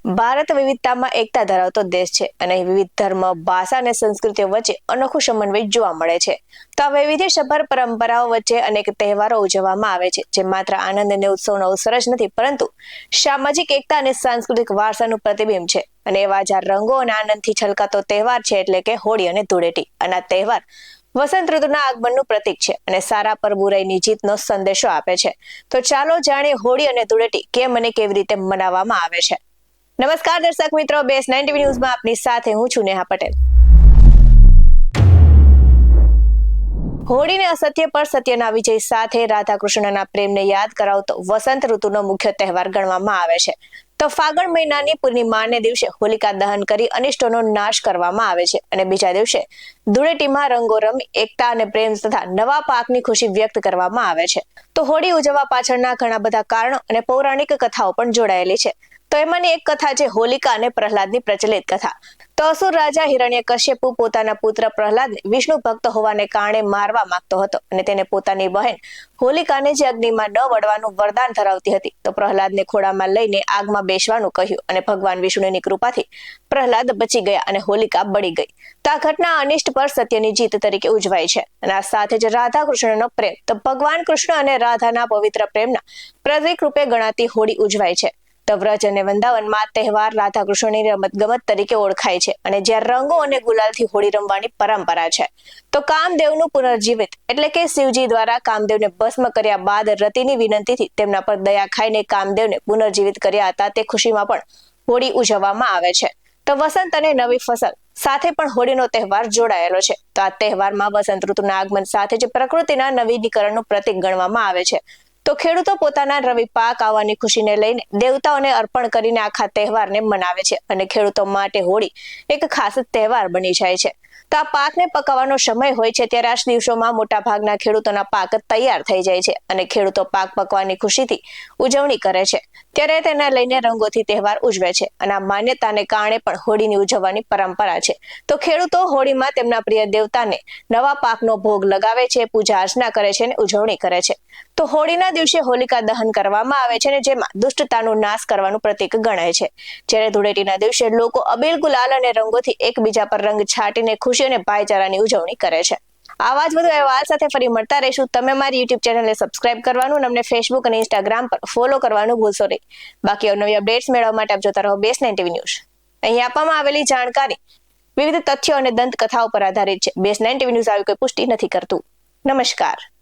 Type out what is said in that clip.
ભારત વિવિધતામાં એકતા ધરાવતો દેશ છે અને વિવિધ ધર્મ, ભાષા અને સંસ્કૃતિઓ વચ્ચે અનોખું સમન્વય જોવા મળે છે. તો આ વૈવિધ્યસભર પરંપરાઓ વચ્ચે અનેક તહેવારો ઉજવવામાં આવે છે, જે માત્ર આનંદ અને ઉત્સવનો અવસર જ નથી, પરંતુ સામાજિક એકતા અને સાંસ્કૃતિક વારસાનું પ્રતિબિંબ છે. અને એવા જ રંગો અને આનંદથી છલકાતો તહેવાર છે એટલે કે હોળી અને ધૂળેટી. અને આ તહેવાર વસંત ઋતુના આગમનનું પ્રતીક છે અને સારા પર બુરાઈની જીતનો સંદેશો આપે છે. તો ચાલો જાણીએ હોળી અને ધૂળેટી કેમ અને કેવી રીતે મનાવવામાં આવે છે. નમસ્કાર દર્શક મિત્રો, બેસ 9 ટીવી ન્યૂઝમાં આપની સાથે હું છું નેહા પટેલ. હોળીને અસત્ય પર સત્યના વિજય સાથે રાધા કૃષ્ણના પ્રેમને યાદ કરાવતો વસંત ઋતુનો મુખ્ય તહેવાર ગણવામાં આવે છે. તો ફાગણ મહિનાની પૂર્ણિમાને દિવસે હોલિકા દહન કરી અનિષ્ટોનો નાશ કરવામાં આવે છે અને બીજા દિવસે ધૂળેટીમાં રંગો રમી એકતા અને પ્રેમ તથા નવા પાકની ખુશી વ્યક્ત કરવામાં આવે છે. તો હોળી ઉજવવા પાછળના ઘણા બધા કારણો અને પૌરાણિક કથાઓ પણ જોડાયેલી છે. તો એમાંની એક કથા છે હોલિકા અને પ્રહલાદની પ્રચલિત કથા. તો અસુર રાજા હિરણ્યકશ્યપુ પોતાના પુત્ર પ્રહલાદને વિષ્ણુ ભક્ત હોવાને કારણે મારવા માંગતો હતો અને તેને પોતાની બહેન હોલિકાને જે અગ્નિમાં ન વળવાનું વરદાન ધરાવતી હતી. તો પ્રહલાદને ખોળામાં લઈને આગમાં બેસવાનું કહ્યું અને ભગવાન વિષ્ણુની કૃપાથી પ્રહલાદ બચી ગયા અને હોલિકા બળી ગઈ. તો આ ઘટના અનિષ્ટ પર સત્યની જીત તરીકે ઉજવાય છે. અને આ સાથે જ રાધા કૃષ્ણનો પ્રેમ, તો ભગવાન કૃષ્ણ અને રાધાના પવિત્ર પ્રેમના પ્રતીક રૂપે ગણાતી હોળી ઉજવાય છે. તો વ્રજ અને વૃંદાવનમાં તહેવાર રાધા કૃષ્ણની રમતગમત તરીકે ઓળખાય છે અને જ્યાં રંગો અને ગુલાલથી હોળી રમવાની પરંપરા છે. તો કામદેવનું પુનર્જીવિત એટલે કે શિવજી દ્વારા કામદેવને ભસ્મ કર્યા બાદ રતિની વિનંતીથી તેમના પર દયા ખાઈને કામદેવને પુનર્જીવિત કર્યા હતા, તે ખુશીમાં પણ હોળી ઉજવવામાં આવે છે. તો વસંત અને નવી ફસલ સાથે પણ હોળીનો તહેવાર જોડાયેલો છે. તો આ તહેવારમાં વસંત ઋતુના આગમન સાથે જ પ્રકૃતિના નવીનીકરણનું પ્રતીક ગણવામાં આવે છે. તો ખેડૂતો પોતાના રવિ પાક આવવાની ખુશીને લઈને દેવતાઓને અર્પણ કરીને આખા તહેવારને મનાવે છે અને ખેડૂતો માટે હોળી એક ખાસ તહેવાર બની જાય છે. તો આ પાકને પકાવવાનો સમય હોય છે ત્યારે આ દિવસોમાં મોટા ભાગના ખેડૂતોના પાક તૈયાર થઈ જાય છે અને ખેડૂતો પાક પકવાની ખુશીથી ઉજવણી કરે છે. ત્યારે તેને લઈને રંગોથી તહેવાર ઉજવે છે અને આ માન્યતાને કારણે પણ હોળીની ઉજવવાની પરંપરા છે. તો ખેડૂતો હોળીમાં તેમના પ્રિય દેવતાને નવા પાકનો ભોગ લગાવે છે, પૂજા અર્ચના કરે છે અને ઉજવણી કરે છે. તો હોળીના દિવસે હોલિકા દહન કરવામાં આવે છે અને જેમાં દુષ્ટતાનો નાશ કરવાનું પ્રતીક ગણાય છે. જ્યારે ધૂળેટીના દિવસે લોકો અબીલ, ગુલાલ અને રંગોથી એકબીજા પર રંગ છાંટીને ખુશી અને ભાઈચારાની ઉજવણી કરે છે. આવા જ વધુ અહેવાલ સાથે ફરી મળતા રહીશું. તમે મારી યુટ્યુબ ચેનલને સબસ્ક્રાઇબ કરવાનું અને અમને ફેસબુક અને ઇન્સ્ટાગ્રામ પર ફોલો કરવાનું ભૂલશો નહીં. બાકી નવી અપડેટ્સ મેળવવા માટે આપ જોતા રહો બેસ 9 ટીવી ન્યૂઝ. અહીં આપવામાં આવેલી જાણકારી વિવિધ તથ્યો અને દંતકથાઓ પર આધારિત છે. બેસ 9 ટીવી ન્યૂઝ આવી કોઈ પુષ્ટિ નથી કરતું. નમસ્કાર.